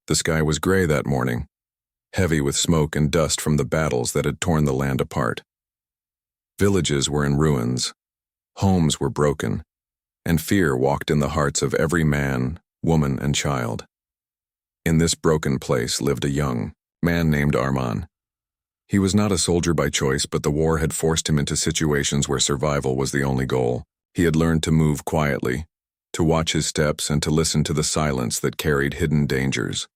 The sky was gray that morning, heavy with smoke and dust from the battles that had torn the land apart. Villages were in ruins, homes were broken, and fear walked in the hearts of every man, woman, and child. In this broken place lived a young man named Arman. He was not a soldier by choice, but the war had forced him into situations where survival was the only goal. He had learned to move quietly, to watch his steps, and to listen to the silence that carried hidden dangers.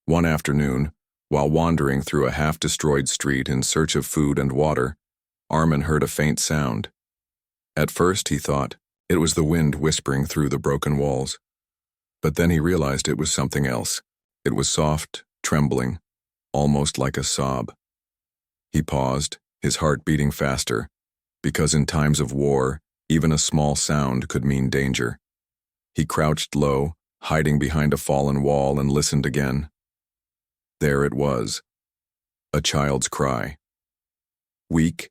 One afternoon, while wandering through a half-destroyed street in search of food and water, Arman heard a faint sound. At first, he thought it was the wind whispering through the broken walls. But then he realized it was something else. It was soft, trembling, almost like a sob. He paused, his heart beating faster, because in times of war, even a small sound could mean danger. He crouched low, hiding behind a fallen wall, and listened again. There it was, a child's cry. Weak,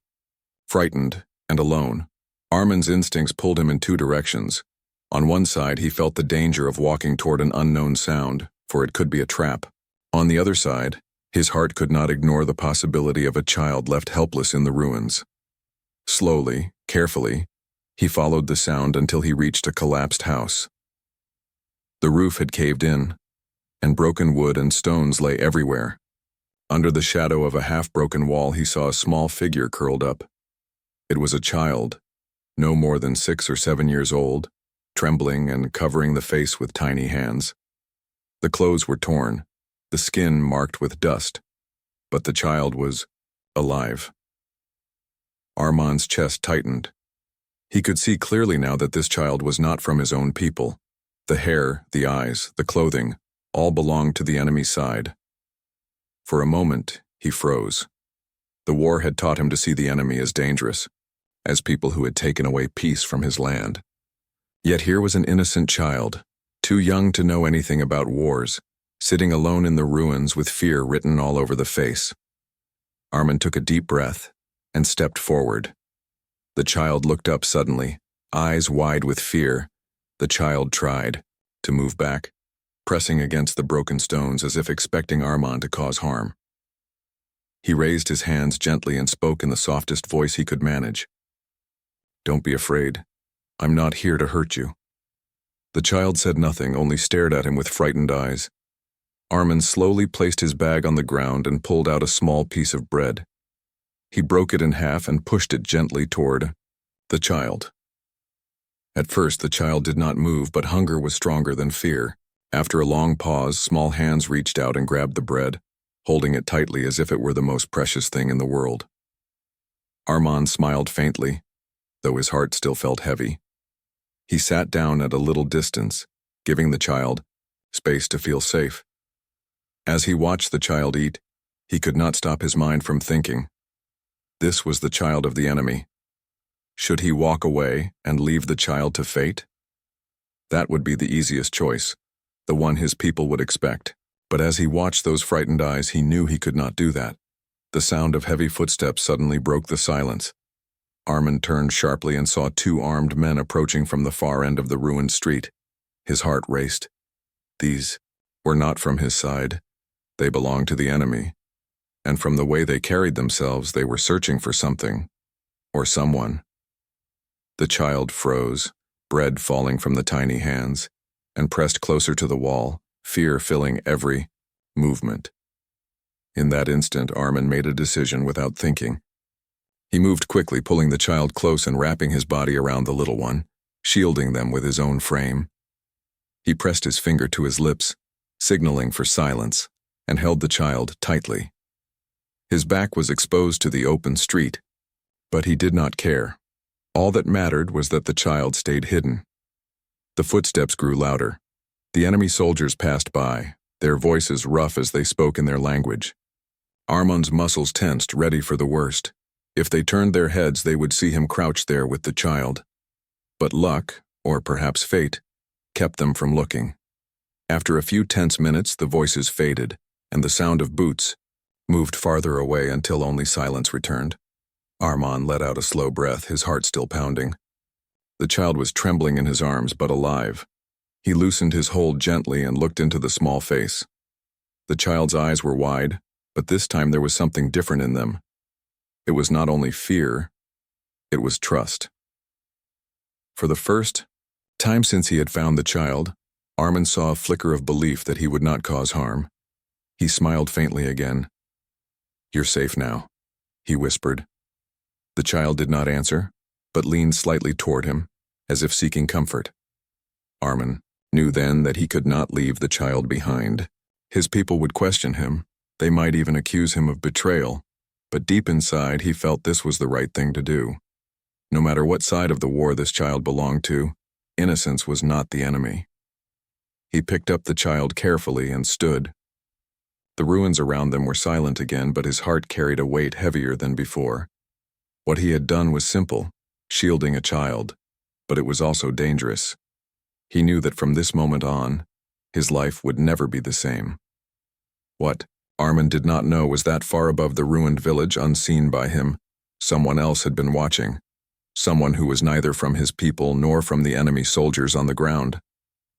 frightened, and alone, Arman's instincts pulled him in two directions. On one side, he felt the danger of walking toward an unknown sound, for it could be a trap. On the other side, his heart could not ignore the possibility of a child left helpless in the ruins. Slowly, carefully, he followed the sound until he reached a collapsed house. The roof had caved in, and broken wood and stones lay everywhere. Under the shadow of a half-broken wall, he saw a small figure curled up. It was a child, no more than 6 or 7 years old, trembling and covering the face with tiny hands. The clothes were torn, the skin marked with dust, but the child was alive. Arman's chest tightened. He could see clearly now that this child was not from his own people. The hair, the eyes, the clothing, all belonged to the enemy's side. For a moment, he froze. The war had taught him to see the enemy as dangerous, as people who had taken away peace from his land. Yet here was an innocent child, too young to know anything about wars, sitting alone in the ruins with fear written all over the face. Arman took a deep breath and stepped forward. The child looked up suddenly, eyes wide with fear. The child tried to move back, pressing against the broken stones as if expecting Arman to cause harm. He raised his hands gently and spoke in the softest voice he could manage. "Don't be afraid. I'm not here to hurt you." The child said nothing, only stared at him with frightened eyes. Arman slowly placed his bag on the ground and pulled out a small piece of bread. He broke it in half and pushed it gently toward the child. At first, the child did not move, but hunger was stronger than fear. After a long pause, small hands reached out and grabbed the bread, holding it tightly as if it were the most precious thing in the world. Arman smiled faintly, though his heart still felt heavy. He sat down at a little distance, giving the child space to feel safe. As he watched the child eat, he could not stop his mind from thinking. This was the child of the enemy. Should he walk away and leave the child to fate? That would be the easiest choice, the one his people would expect. But as he watched those frightened eyes, he knew he could not do that. The sound of heavy footsteps suddenly broke the silence. Arman turned sharply and saw 2 armed men approaching from the far end of the ruined street. His heart raced. These were not from his side. They belonged to the enemy. And from the way they carried themselves, they were searching for something, or someone. The child froze, bread falling from the tiny hands, and pressed closer to the wall, fear filling every movement. In that instant, Arman made a decision without thinking. He moved quickly, pulling the child close and wrapping his body around the little one, shielding them with his own frame. He pressed his finger to his lips, signaling for silence, and held the child tightly. His back was exposed to the open street, but he did not care. All that mattered was that the child stayed hidden. The footsteps grew louder. The enemy soldiers passed by, their voices rough as they spoke in their language. Arman's muscles tensed, ready for the worst. If they turned their heads, they would see him crouched there with the child. But luck, or perhaps fate, kept them from looking. After a few tense minutes, the voices faded, and the sound of boots moved farther away until only silence returned. Arman let out a slow breath, his heart still pounding. The child was trembling in his arms, but alive. He loosened his hold gently and looked into the small face. The child's eyes were wide, but this time there was something different in them. It was not only fear, it was trust. For the first time since he had found the child, Armin saw a flicker of belief that he would not cause harm. He smiled faintly again. "You're safe now," he whispered. The child did not answer, but leaned slightly toward him, as if seeking comfort. Armin knew then that he could not leave the child behind. His people would question him. They might even accuse him of betrayal, but deep inside he felt this was the right thing to do. No matter what side of the war this child belonged to, innocence was not the enemy. He picked up the child carefully and stood. The ruins around them were silent again, but his heart carried a weight heavier than before. What he had done was simple, shielding a child, but it was also dangerous. He knew that from this moment on, his life would never be the same. What Armin did not know was that far above the ruined village, unseen by him, someone else had been watching. Someone who was neither from his people nor from the enemy soldiers on the ground.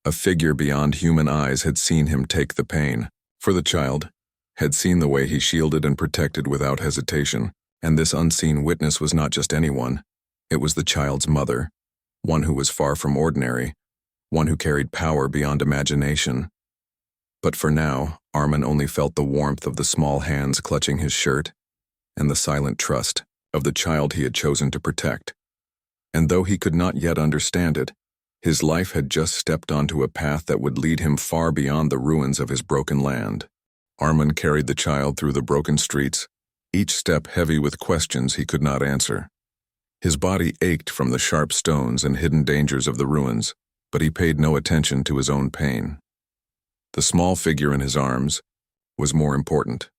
A figure beyond human eyes had seen him take the pain for the child, had seen the way he shielded and protected without hesitation, and this unseen witness was not just anyone. It was the child's mother, one who was far from ordinary, one who carried power beyond imagination. But for now, Armin only felt the warmth of the small hands clutching his shirt, and the silent trust of the child he had chosen to protect. And though he could not yet understand it, his life had just stepped onto a path that would lead him far beyond the ruins of his broken land. Armin carried the child through the broken streets, each step heavy with questions he could not answer. His body ached from the sharp stones and hidden dangers of the ruins, but he paid no attention to his own pain. The small figure in his arms was more important.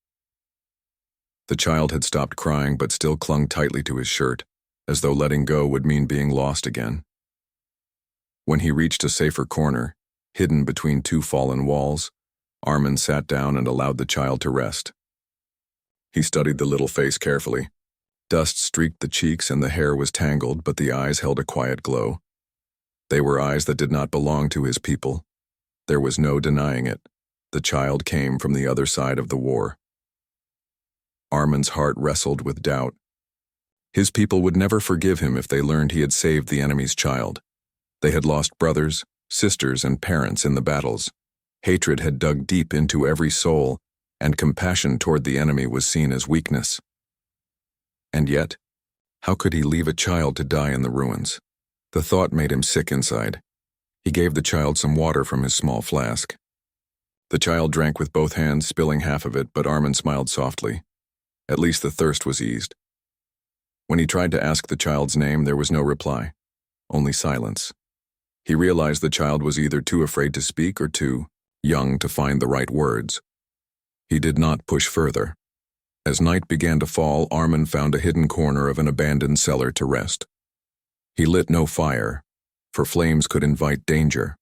The child had stopped crying but still clung tightly to his shirt, as though letting go would mean being lost again. When he reached a safer corner, hidden between two fallen walls, Armin sat down and allowed the child to rest. He studied the little face carefully. Dust streaked the cheeks and the hair was tangled, but the eyes held a quiet glow. They were eyes that did not belong to his people. There was no denying it. The child came from the other side of the war. Armin's heart wrestled with doubt. His people would never forgive him if they learned he had saved the enemy's child. They had lost brothers, sisters, and parents in the battles. Hatred had dug deep into every soul, and compassion toward the enemy was seen as weakness. And yet, how could he leave a child to die in the ruins? The thought made him sick inside. He gave the child some water from his small flask. The child drank with both hands, spilling half of it, but Armin smiled softly. At least the thirst was eased. When he tried to ask the child's name, there was no reply, only silence. He realized the child was either too afraid to speak or too young to find the right words. He did not push further. As night began to fall, Armin found a hidden corner of an abandoned cellar to rest. He lit no fire, for flames could invite danger.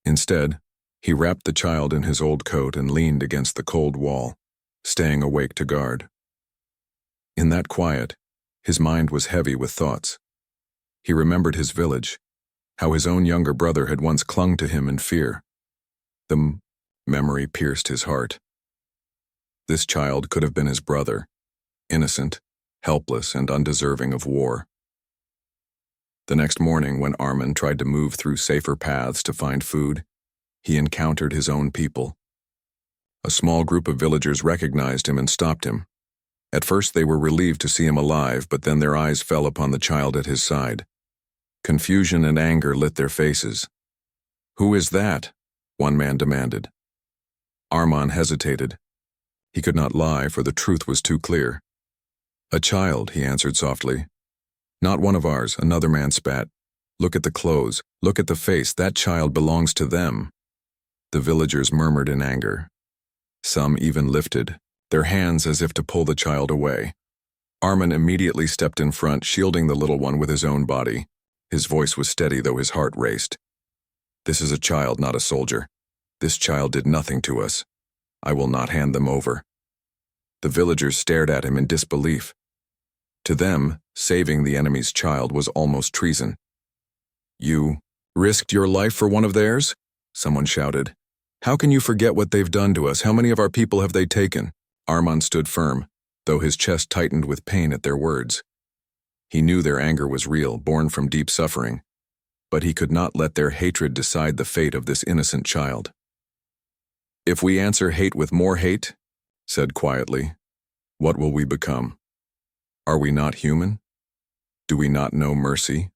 Instead, he wrapped the child in his old coat and leaned against the cold wall, staying awake to guard. In that quiet, his mind was heavy with thoughts. He remembered his village, how his own younger brother had once clung to him in fear. The memory pierced his heart. This child could have been his brother, innocent, helpless, and undeserving of war. The next morning, when Armin tried to move through safer paths to find food, he encountered his own people. A small group of villagers recognized him and stopped him. At first they were relieved to see him alive, but then their eyes fell upon the child at his side. Confusion and anger lit their faces. "Who is that?" one man demanded. Armin hesitated. He could not lie, for the truth was too clear. "A child," he answered softly. "Not one of ours," another man spat. "Look at the clothes, look at the face, that child belongs to them." The villagers murmured in anger. Some even lifted their hands as if to pull the child away. Armin immediately stepped in front, shielding the little one with his own body. His voice was steady, though his heart raced. "This is a child, not a soldier. This child did nothing to us. I will not hand them over." The villagers stared at him in disbelief. To them, saving the enemy's child was almost treason. "You Risked your life for one of theirs? Someone shouted. How can you forget what they've done to us? How many of our people have they taken? Armand stood firm, though his chest tightened with pain at their words. He knew their anger was real, born from deep suffering, but he could not let their hatred decide the fate of this innocent child. If we answer hate with more hate, said quietly, what will we become? Are we not human? Do we not know mercy?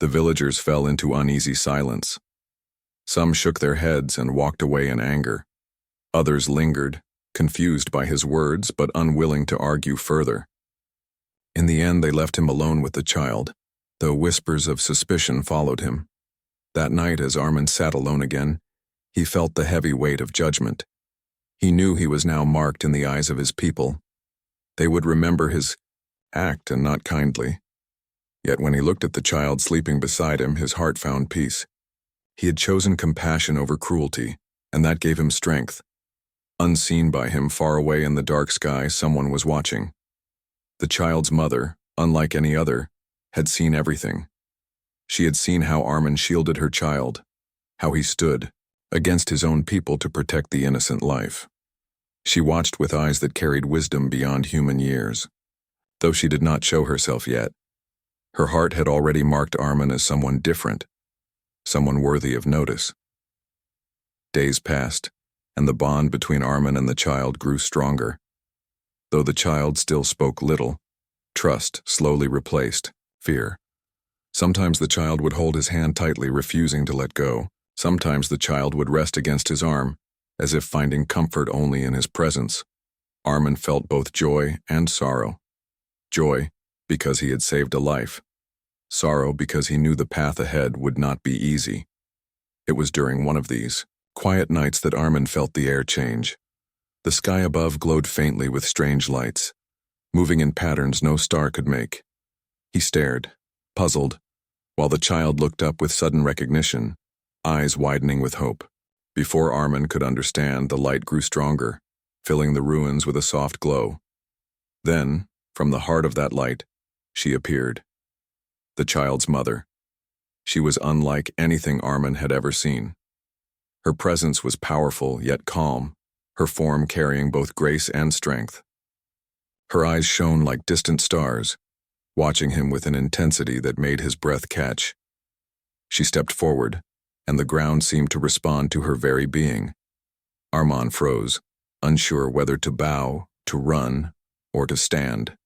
The villagers fell into uneasy silence. Some shook their heads and walked away in anger. Others lingered, confused by his words but unwilling to argue further. In the end, they left him alone with the child, though whispers of suspicion followed him. That night, as Armand sat alone again, he felt the heavy weight of judgment. He knew he was now marked in the eyes of his people. They would remember his act and not kindly. Yet when he looked at the child sleeping beside him, his heart found peace. He had chosen compassion over cruelty, and that gave him strength. Unseen by him, far away in the dark sky, someone was watching. The child's mother, unlike any other, had seen everything. She had seen how Armand shielded her child, how he stood against his own people to protect the innocent life. She watched with eyes that carried wisdom beyond human years. Though she did not show herself yet, her heart had already marked Armand as someone different, someone worthy of notice. Days passed, and the bond between Armand and the child grew stronger. Though the child still spoke little, trust slowly replaced fear. Sometimes the child would hold his hand tightly, refusing to let go. Sometimes the child would rest against his arm, as if finding comfort only in his presence. Armand felt both joy and sorrow. Joy, because he had saved a life. Sorrow, because he knew the path ahead would not be easy. It was during one of these quiet nights that Armand felt the air change. The sky above glowed faintly with strange lights, moving in patterns no star could make. He stared, puzzled, while the child looked up with sudden recognition, eyes widening with hope. Before Armand could understand, the light grew stronger, filling the ruins with a soft glow. Then, from the heart of that light, she appeared. The child's mother. She was unlike anything Armand had ever seen. Her presence was powerful yet calm, her form carrying both grace and strength. Her eyes shone like distant stars, watching him with an intensity that made his breath catch. She stepped forward, and the ground seemed to respond to her very being. Armand froze, unsure whether to bow, to run, or to stand.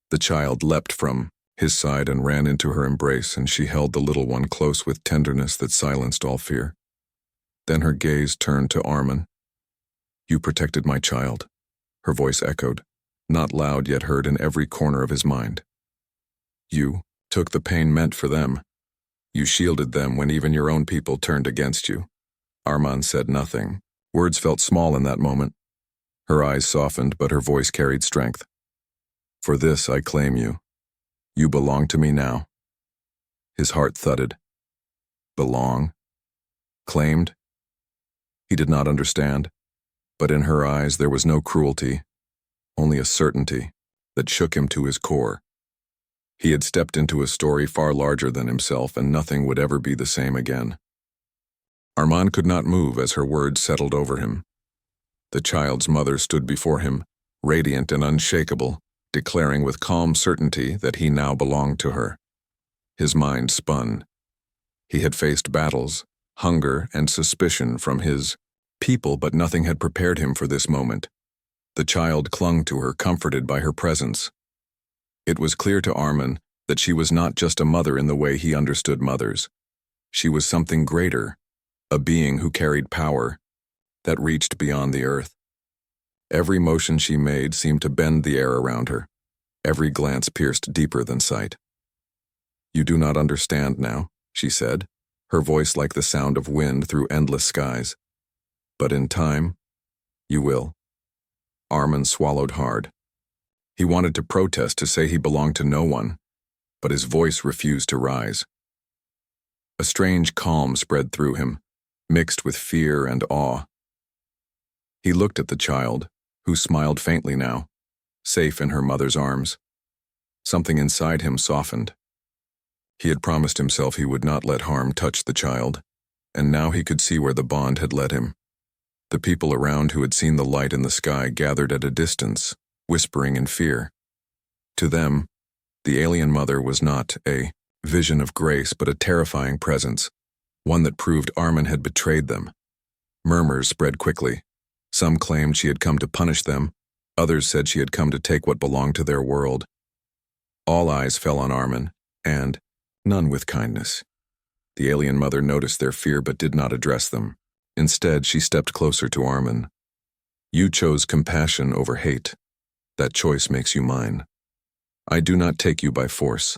The child leapt from his side and ran into her embrace, and she held the little one close with tenderness that silenced all fear. Then her gaze turned to Armand. You protected my child, her voice echoed, not loud yet heard in every corner of his mind. You took the pain meant for them. You shielded them when even your own people turned against you. Armand said nothing. Words felt small in that moment. Her eyes softened, but her voice carried strength. For this I claim you. You belong to me now. His heart thudded. Belong? Claimed? He did not understand, but in her eyes there was no cruelty, only a certainty that shook him to his core. He had stepped into a story far larger than himself, and nothing would ever be the same again. Armand could not move as her words settled over him. The child's mother stood before him, radiant and unshakable, declaring with calm certainty that he now belonged to her. His mind spun. He had faced battles, hunger, and suspicion from his people, but nothing had prepared him for this moment. The child clung to her, comforted by her presence. It was clear to Armand that she was not just a mother in the way he understood mothers. She was something greater, a being who carried power that reached beyond the earth. Every motion she made seemed to bend the air around her. Every glance pierced deeper than sight. You do not understand now, she said, her voice like the sound of wind through endless skies. But in time, you will. Armand swallowed hard. He wanted to protest, to say he belonged to no one, but his voice refused to rise. A strange calm spread through him, mixed with fear and awe. He looked at the child, who smiled faintly now, safe in her mother's arms. Something inside him softened. He had promised himself he would not let harm touch the child, and now he could see where the bond had led him. The people around who had seen the light in the sky gathered at a distance, whispering in fear. To them, the alien mother was not a vision of grace but a terrifying presence, one that proved Armin had betrayed them. Murmurs spread quickly. Some claimed she had come to punish them, others said she had come to take what belonged to their world. All eyes fell on Armin, and none with kindness. The alien mother noticed their fear but did not address them. Instead, she stepped closer to Armin. "You chose compassion over hate. That choice makes you mine. I do not take you by force.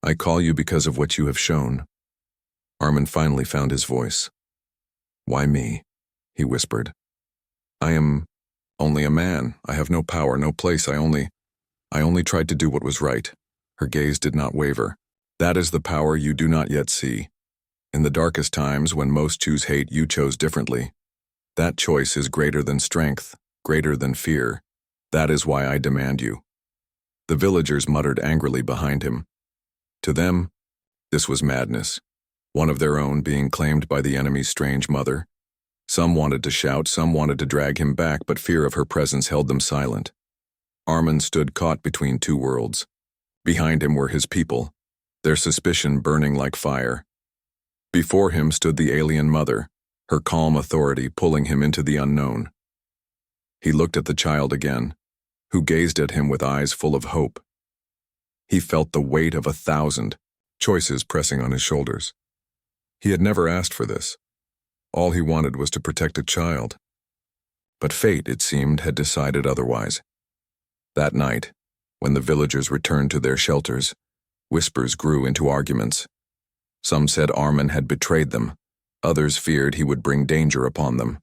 I call you because of what you have shown." Armin finally found his voice. "Why me?" he whispered. "I am only a man. I have no power, no place. I only tried to do what was right." Her gaze did not waver. "That is the power you do not yet see. In the darkest times, when most choose hate, you chose differently. That choice is greater than strength, greater than fear. That is why I demand you." The villagers muttered angrily behind him. To them, this was madness, one of their own being claimed by the enemy's strange mother. Some wanted to shout, some wanted to drag him back, but fear of her presence held them silent. Armin stood caught between two worlds. Behind him were his people, their suspicion burning like fire. Before him stood the alien mother, her calm authority pulling him into the unknown. He looked at the child again, who gazed at him with eyes full of hope. He felt the weight of 1,000 choices pressing on his shoulders. He had never asked for this. All he wanted was to protect a child. But fate, it seemed, had decided otherwise. That night, when the villagers returned to their shelters, whispers grew into arguments. Some said Armin had betrayed them. Others feared he would bring danger upon them.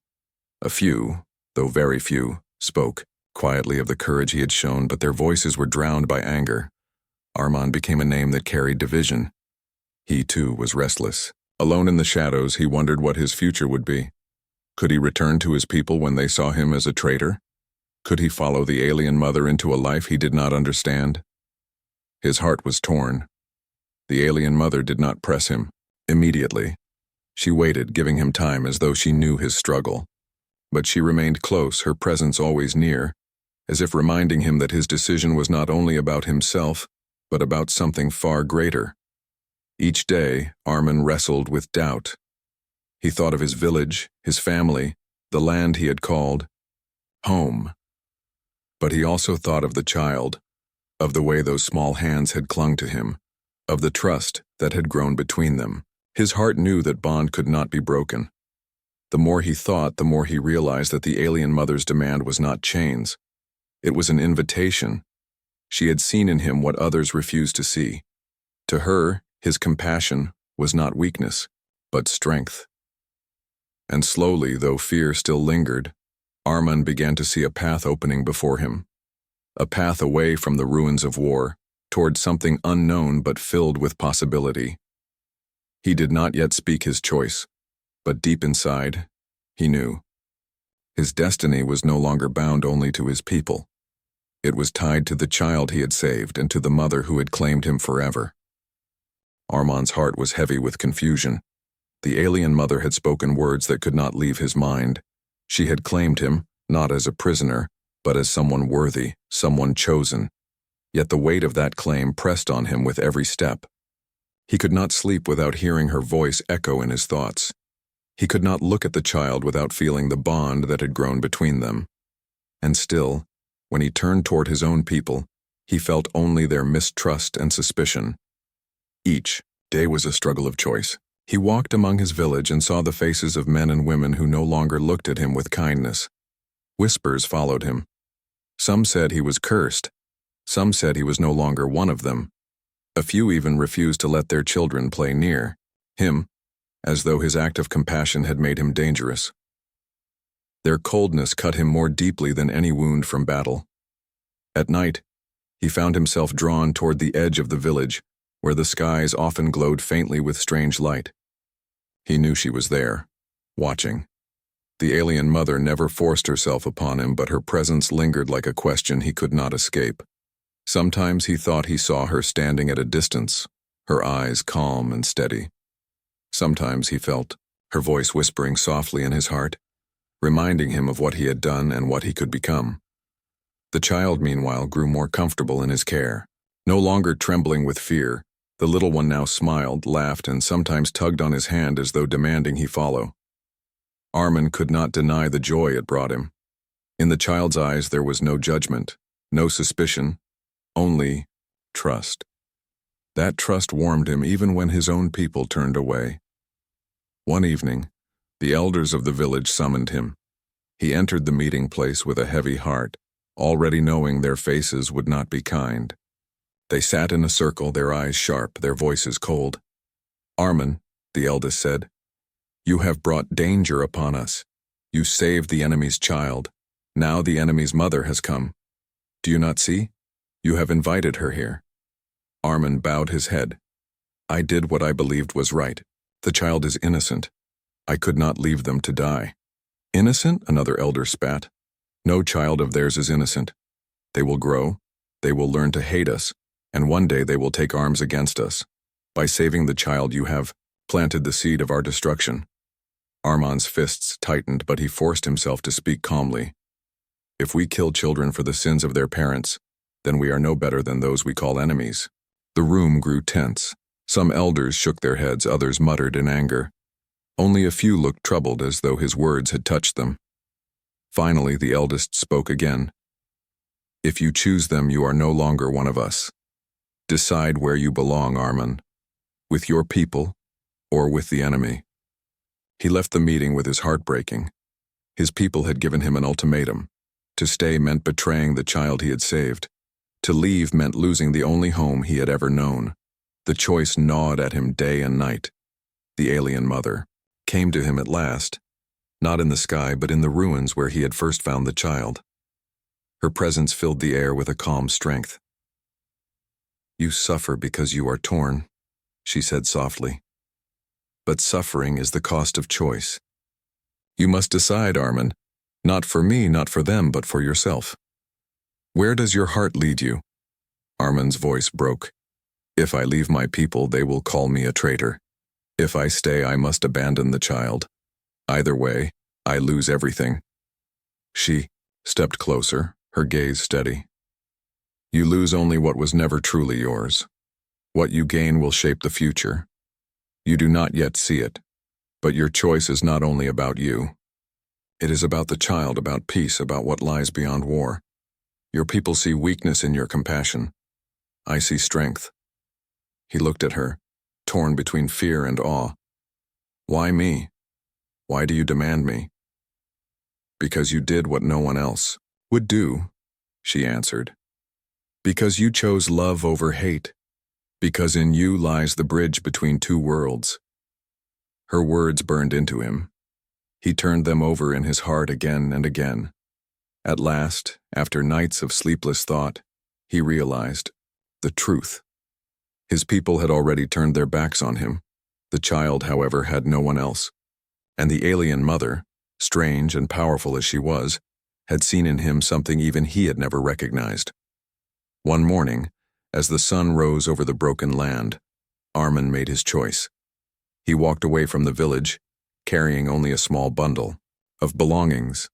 A few, though very few, spoke quietly of the courage he had shown, but their voices were drowned by anger. Armin became a name that carried division. He, too, was restless. Alone in the shadows, he wondered what his future would be. Could he return to his people when they saw him as a traitor? Could he follow the alien mother into a life he did not understand? His heart was torn. The alien mother did not press him immediately. She waited, giving him time as though she knew his struggle. But she remained close, her presence always near, as if reminding him that his decision was not only about himself, but about something far greater. Each day, Armin wrestled with doubt. He thought of his village, his family, the land he had called home. But he also thought of the child, of the way those small hands had clung to him, of the trust that had grown between them. His heart knew that bond could not be broken. The more he thought, the more he realized that the alien mother's demand was not chains. It was an invitation. She had seen in him what others refused to see. To her, his compassion was not weakness, but strength. And slowly, though fear still lingered, Armin began to see a path opening before him. A path away from the ruins of war, toward something unknown but filled with possibility. He did not yet speak his choice, but deep inside, he knew. His destiny was no longer bound only to his people. It was tied to the child he had saved and to the mother who had claimed him forever. Armin's heart was heavy with confusion. The alien mother had spoken words that could not leave his mind. She had claimed him, not as a prisoner, but as someone worthy, someone chosen. Yet the weight of that claim pressed on him with every step. He could not sleep without hearing her voice echo in his thoughts. He could not look at the child without feeling the bond that had grown between them. And still, when he turned toward his own people, he felt only their mistrust and suspicion. Each day was a struggle of choice. He walked among his village and saw the faces of men and women who no longer looked at him with kindness. Whispers followed him. Some said he was cursed. Some said he was no longer one of them. A few even refused to let their children play near him, as though his act of compassion had made him dangerous. Their coldness cut him more deeply than any wound from battle. At night, he found himself drawn toward the edge of the village, where the skies often glowed faintly with strange light. He knew she was there, watching. The alien mother never forced herself upon him, but her presence lingered like a question he could not escape. Sometimes he thought he saw her standing at a distance, her eyes calm and steady. Sometimes he felt her voice whispering softly in his heart, reminding him of what he had done and what he could become. The child, meanwhile, grew more comfortable in his care. No longer trembling with fear, the little one now smiled, laughed, and sometimes tugged on his hand as though demanding he follow. Armin could not deny the joy it brought him. In the child's eyes there was no judgment, no suspicion, only trust. That trust warmed him even when his own people turned away. One evening, the elders of the village summoned him. He entered the meeting place with a heavy heart, already knowing their faces would not be kind. They sat in a circle, their eyes sharp, their voices cold. "Armin," the eldest said, "you have brought danger upon us. You saved the enemy's child. Now the enemy's mother has come. Do you not see? You have invited her here." Armin bowed his head. "I did what I believed was right. The child is innocent. I could not leave them to die." "Innocent?" another elder spat. "No child of theirs is innocent. They will grow, they will learn to hate us, and one day they will take arms against us. By saving the child you have planted the seed of our destruction." Armin's fists tightened, but he forced himself to speak calmly. "If we kill children for the sins of their parents, then we are no better than those we call enemies." The room grew tense. Some elders shook their heads, others muttered in anger. Only a few looked troubled, as though his words had touched them. Finally, the eldest spoke again. "If you choose them, you are no longer one of us. Decide where you belong, Armin. With your people, or with the enemy." He left the meeting with his heart breaking. His people had given him an ultimatum. To stay meant betraying the child he had saved. To leave meant losing the only home he had ever known. The choice gnawed at him day and night. The alien mother came to him at last, not in the sky but in the ruins where he had first found the child. Her presence filled the air with a calm strength. "You suffer because you are torn," she said softly. "But suffering is the cost of choice. You must decide, Armin, not for me, not for them, but for yourself. Where does your heart lead you?" Armin's voice broke. "If I leave my people, they will call me a traitor. If I stay, I must abandon the child. Either way, I lose everything." She stepped closer, her gaze steady. "You lose only what was never truly yours. What you gain will shape the future. You do not yet see it, but your choice is not only about you. It is about the child, about peace, about what lies beyond war. Your people see weakness in your compassion. I see strength." He looked at her, torn between fear and awe. "Why me? Why do you demand me?" "Because you did what no one else would do," she answered. "Because you chose love over hate. Because in you lies the bridge between two worlds." Her words burned into him. He turned them over in his heart again and again. At last, after nights of sleepless thought, he realized the truth. His people had already turned their backs on him. The child, however, had no one else. And the alien mother, strange and powerful as she was, had seen in him something even he had never recognized. One morning, as the sun rose over the broken land, Armin made his choice. He walked away from the village, carrying only a small bundle of belongings.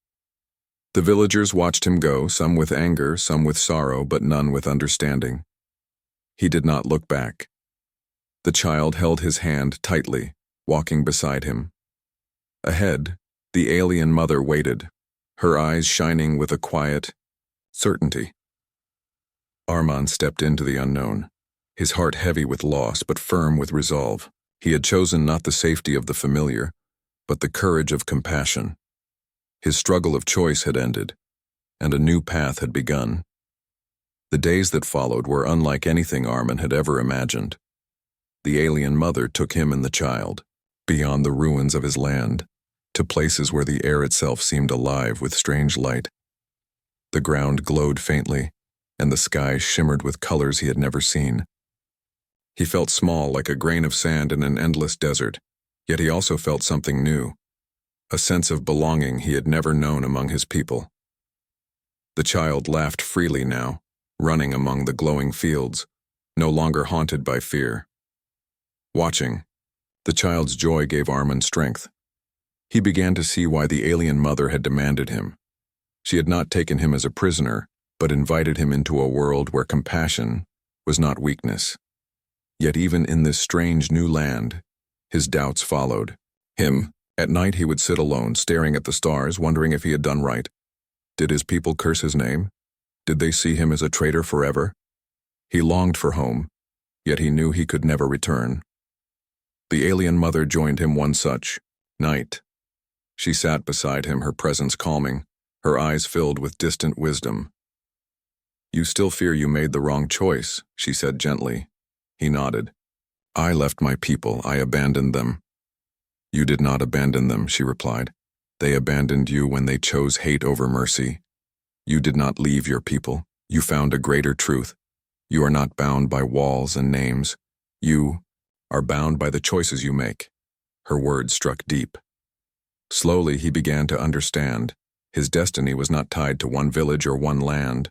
The villagers watched him go, some with anger, some with sorrow, but none with understanding. He did not look back. The child held his hand tightly, walking beside him. Ahead, the alien mother waited, her eyes shining with a quiet certainty. Armin stepped into the unknown, his heart heavy with loss but firm with resolve. He had chosen not the safety of the familiar, but the courage of compassion. His struggle of choice had ended, and a new path had begun. The days that followed were unlike anything Armin had ever imagined. The alien mother took him and the child, beyond the ruins of his land, to places where the air itself seemed alive with strange light. The ground glowed faintly, and the sky shimmered with colors he had never seen. He felt small, like a grain of sand in an endless desert, yet he also felt something new, a sense of belonging he had never known among his people. The child laughed freely now, running among the glowing fields, no longer haunted by fear. Watching, the child's joy gave Armin strength. He began to see why the alien mother had demanded him. She had not taken him as a prisoner, but invited him into a world where compassion was not weakness. Yet even in this strange new land, his doubts followed him. At night he would sit alone, staring at the stars, wondering if he had done right. Did his people curse his name? Did they see him as a traitor forever? He longed for home, yet he knew he could never return. The alien mother joined him one such night. She sat beside him, her presence calming, her eyes filled with distant wisdom. "You still fear you made the wrong choice," she said gently. He nodded. "I left my people, I abandoned them." "You did not abandon them," she replied. "They abandoned you when they chose hate over mercy. You did not leave your people. You found a greater truth. You are not bound by walls and names. You are bound by the choices you make." Her words struck deep. Slowly he began to understand. His destiny was not tied to one village or one land.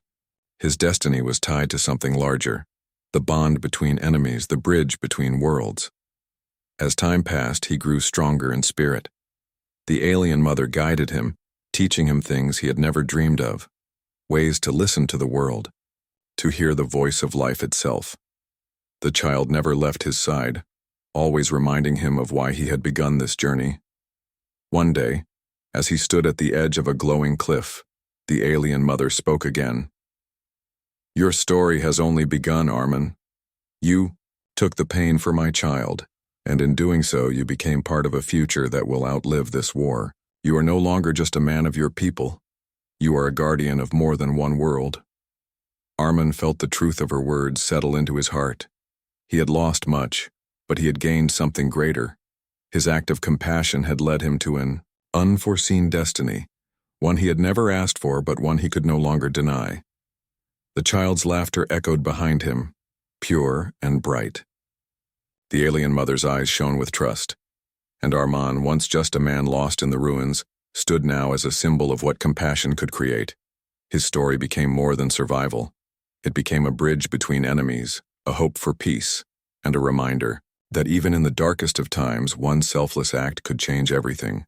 His destiny was tied to something larger, the bond between enemies, the bridge between worlds. As time passed, he grew stronger in spirit. The alien mother guided him, teaching him things he had never dreamed of, ways to listen to the world, to hear the voice of life itself. The child never left his side, always reminding him of why he had begun this journey. One day, as he stood at the edge of a glowing cliff, the alien mother spoke again. "Your story has only begun, Armin. You took the pain for my child, and in doing so you became part of a future that will outlive this war. You are no longer just a man of your people. You are a guardian of more than one world." Armin felt the truth of her words settle into his heart. He had lost much, but he had gained something greater. His act of compassion had led him to an unforeseen destiny, one he had never asked for, but one he could no longer deny. The child's laughter echoed behind him, pure and bright. The alien mother's eyes shone with trust, and Armin, once just a man lost in the ruins, stood now as a symbol of what compassion could create. His story became more than survival. It became a bridge between enemies, a hope for peace, and a reminder that even in the darkest of times, one selfless act could change everything.